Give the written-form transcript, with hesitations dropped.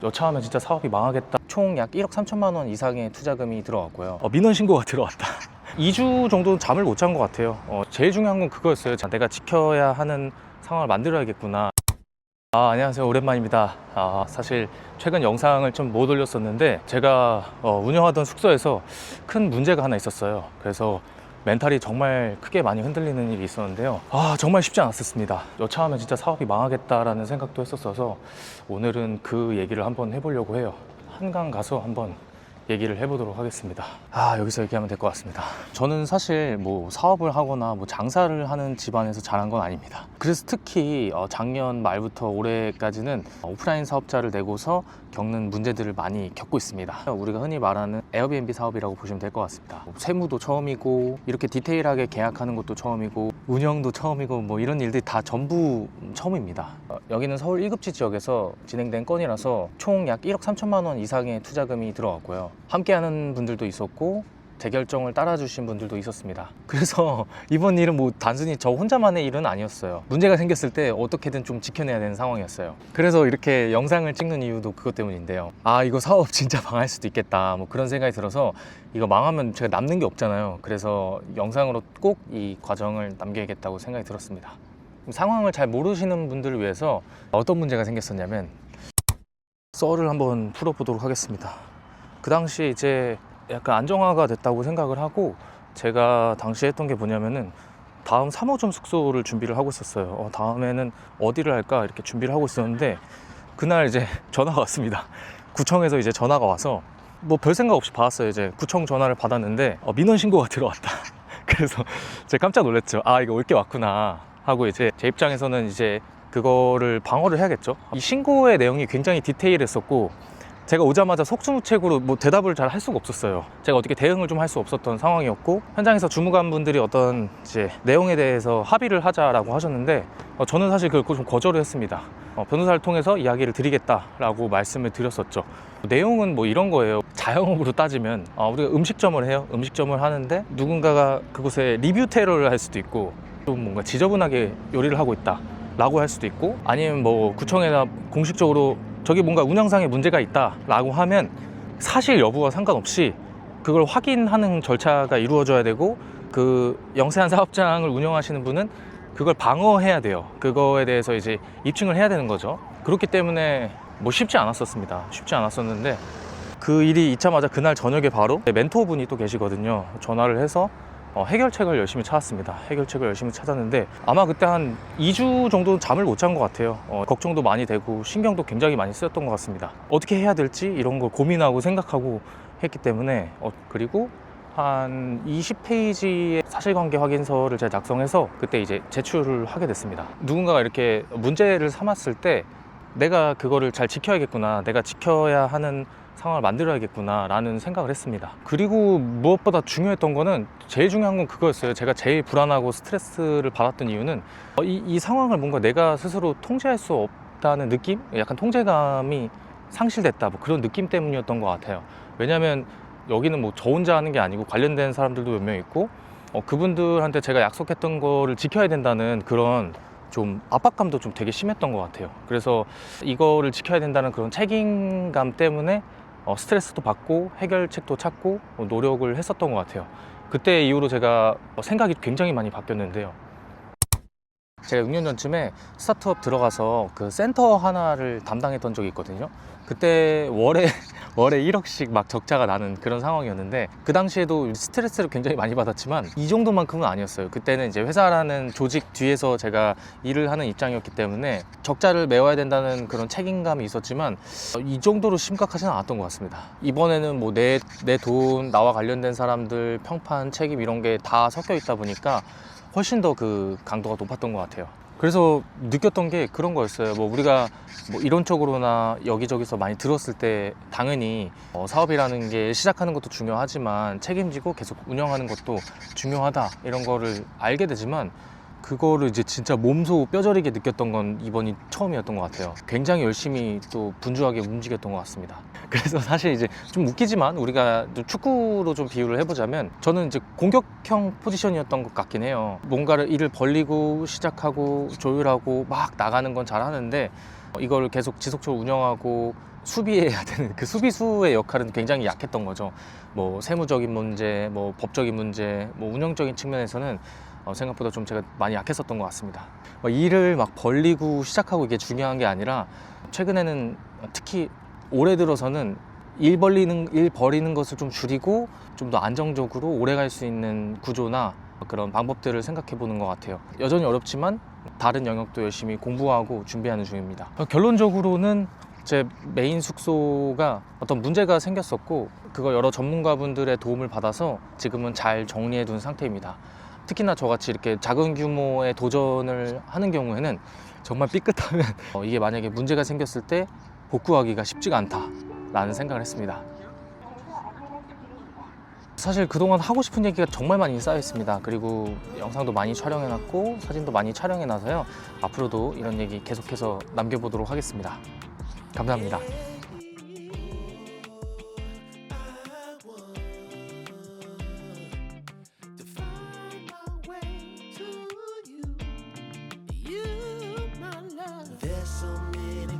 여차하면 진짜 사업이 망하겠다. 총 약 1억 3천만 원 이상의 투자금이 들어왔고요. 민원 신고가 들어왔다. 2주 정도는 잠을 못 잔 것 같아요. 제일 중요한 건 그거였어요. 내가 지켜야 하는 상황을 만들어야겠구나. 안녕하세요, 오랜만입니다. 사실 최근 영상을 좀 못 올렸었는데 제가 운영하던 숙소에서 큰 문제가 하나 있었어요. 그래서 멘탈이 정말 크게 많이 흔들리는 일이 있었는데요. 정말 쉽지 않았습니다. 여차하면 진짜 사업이 망하겠다라는 생각도 했었어서 오늘은 그 얘기를 한번 해보려고 해요. 한강 가서 한번 얘기를 해보도록 하겠습니다. 여기서 얘기하면 될 것 같습니다. 저는 사실 뭐 사업을 하거나 뭐 장사를 하는 집안에서 자란 건 아닙니다. 그래서 특히 작년 말부터 올해까지는 오프라인 사업자를 내고서 겪는 문제들을 많이 겪고 있습니다. 우리가 흔히 말하는 에어비앤비 사업이라고 보시면 될 것 같습니다. 세무도 처음이고 이렇게 디테일하게 계약하는 것도 처음이고 운영도 처음이고 뭐 이런 일들이 다 전부 처음입니다. 여기는 서울 1급지 지역에서 진행된 건이라서 총 약 1억 3천만 원 이상의 투자금이 들어왔고요. 함께하는 분들도 있었고 제 결정을 따라주신 분들도 있었습니다. 그래서 이번 일은 뭐 단순히 저 혼자만의 일은 아니었어요. 문제가 생겼을 때 어떻게든 좀 지켜내야 되는 상황이었어요. 그래서 이렇게 영상을 찍는 이유도 그것 때문인데요. 이거 사업 진짜 망할 수도 있겠다, 뭐 그런 생각이 들어서 이거 망하면 제가 남는 게 없잖아요. 그래서 영상으로 꼭 이 과정을 남겨야겠다고 생각이 들었습니다. 상황을 잘 모르시는 분들을 위해서 어떤 문제가 생겼었냐면 썰을 한번 풀어보도록 하겠습니다. 그 당시 이제 약간 안정화가 됐다고 생각을 하고 제가 당시 했던 게 뭐냐면은 다음 3호점 숙소를 준비를 하고 있었어요. 다음에는 어디를 할까 이렇게 준비를 하고 있었는데 그날 이제 전화가 왔습니다. 구청에서 이제 전화가 와서 뭐 별 생각 없이 받았어요. 이제 구청 전화를 받았는데 민원 신고가 들어왔다. 그래서 제가 깜짝 놀랐죠. 이거 올 게 왔구나 하고 이제 제 입장에서는 이제 그거를 방어를 해야겠죠. 이 신고의 내용이 굉장히 디테일했었고 제가 오자마자 속수무책으로 뭐 대답을 잘 할 수가 없었어요. 제가 어떻게 대응을 좀 할 수 없었던 상황이었고 현장에서 주무관분들이 어떤 이제 내용에 대해서 합의를 하자라고 하셨는데 저는 사실 그걸 좀 거절을 했습니다. 변호사를 통해서 이야기를 드리겠다라고 말씀을 드렸었죠. 내용은 뭐 이런 거예요. 자영업으로 따지면 우리가 음식점을 해요. 음식점을 하는데 누군가가 그곳에 리뷰 테러를 할 수도 있고 좀 뭔가 지저분하게 요리를 하고 있다 라고 할 수도 있고 아니면 뭐 구청에나 공식적으로 저기 뭔가 운영상에 문제가 있다 라고 하면 사실 여부와 상관없이 그걸 확인하는 절차가 이루어져야 되고 그 영세한 사업장을 운영하시는 분은 그걸 방어해야 돼요. 그거에 대해서 이제 입증을 해야 되는 거죠. 그렇기 때문에 뭐 쉽지 않았었습니다. 쉽지 않았었는데 그 일이 있자마자 그날 저녁에 바로 멘토분이 또 계시거든요. 전화를 해서 해결책을 열심히 찾았습니다. 해결책을 열심히 찾았는데 아마 그때 한 2주 정도 잠을 못 잔 것 같아요. 걱정도 많이 되고 신경도 굉장히 많이 쓰였던 것 같습니다. 어떻게 해야 될지 이런 걸 고민하고 생각하고 했기 때문에 그리고 한 20페이지의 사실관계 확인서를 제가 작성해서 그때 이제 제출을 하게 됐습니다. 누군가가 이렇게 문제를 삼았을 때 내가 그거를 잘 지켜야겠구나, 내가 지켜야 하는 상황을 만들어야겠구나 라는 생각을 했습니다. 그리고 무엇보다 중요했던 거는 제일 중요한 건 그거였어요. 제가 제일 불안하고 스트레스를 받았던 이유는 이 상황을 뭔가 내가 스스로 통제할 수 없다는 느낌? 약간 통제감이 상실됐다 뭐 그런 느낌 때문이었던 것 같아요. 왜냐면 여기는 뭐 저 혼자 하는 게 아니고 관련된 사람들도 몇 명 있고 그분들한테 제가 약속했던 거를 지켜야 된다는 그런 좀 압박감도 좀 되게 심했던 것 같아요. 그래서 이거를 지켜야 된다는 그런 책임감 때문에 스트레스도 받고 해결책도 찾고 노력을 했었던 것 같아요. 그때 이후로 제가 생각이 굉장히 많이 바뀌었는데요. 제가 6년 전쯤에 스타트업 들어가서 그 센터 하나를 담당했던 적이 있거든요. 그때 월에 1억씩 막 적자가 나는 그런 상황이었는데 그 당시에도 스트레스를 굉장히 많이 받았지만 이 정도만큼은 아니었어요. 그때는 이제 회사라는 조직 뒤에서 제가 일을 하는 입장이었기 때문에 적자를 메워야 된다는 그런 책임감이 있었지만 이 정도로 심각하지는 않았던 것 같습니다. 이번에는 뭐 내 돈, 나와 관련된 사람들, 평판, 책임 이런 게 다 섞여 있다 보니까 훨씬 더 그 강도가 높았던 것 같아요. 그래서 느꼈던 게 그런 거였어요. 뭐 우리가 뭐 이론적으로나 여기저기서 많이 들었을 때 당연히 사업이라는 게 시작하는 것도 중요하지만 책임지고 계속 운영하는 것도 중요하다 이런 거를 알게 되지만 그거를 이제 진짜 몸소 뼈저리게 느꼈던 건 이번이 처음이었던 것 같아요. 굉장히 열심히 또 분주하게 움직였던 것 같습니다. 그래서 사실 이제 좀 웃기지만 우리가 축구로 좀 비유를 해보자면 저는 이제 공격형 포지션이었던 것 같긴 해요. 뭔가를 일을 벌리고 시작하고 조율하고 막 나가는 건 잘하는데 이걸 계속 지속적으로 운영하고 수비해야 되는 그 수비수의 역할은 굉장히 약했던 거죠. 뭐 세무적인 문제, 뭐 법적인 문제, 뭐 운영적인 측면에서는 생각보다 좀 제가 많이 약했었던 것 같습니다. 일을 막 벌리고 시작하고 이게 중요한 게 아니라 최근에는 특히 올해 들어서는 일 버리는 것을 좀 줄이고 좀 더 안정적으로 오래 갈 수 있는 구조나 그런 방법들을 생각해 보는 것 같아요. 여전히 어렵지만 다른 영역도 열심히 공부하고 준비하는 중입니다. 결론적으로는 제 메인 숙소가 어떤 문제가 생겼었고 그거 여러 전문가분들의 도움을 받아서 지금은 잘 정리해 둔 상태입니다. 특히나 저같이 이렇게 작은 규모의 도전을 하는 경우에는 정말 삐끗하면 이게 만약에 문제가 생겼을 때 복구하기가 쉽지가 않다라는 생각을 했습니다. 사실 그동안 하고 싶은 얘기가 정말 많이 쌓여 있습니다. 그리고 영상도 많이 촬영해 놨고 사진도 많이 촬영해 놔서요. 앞으로도 이런 얘기 계속해서 남겨보도록 하겠습니다. 감사합니다. There's so many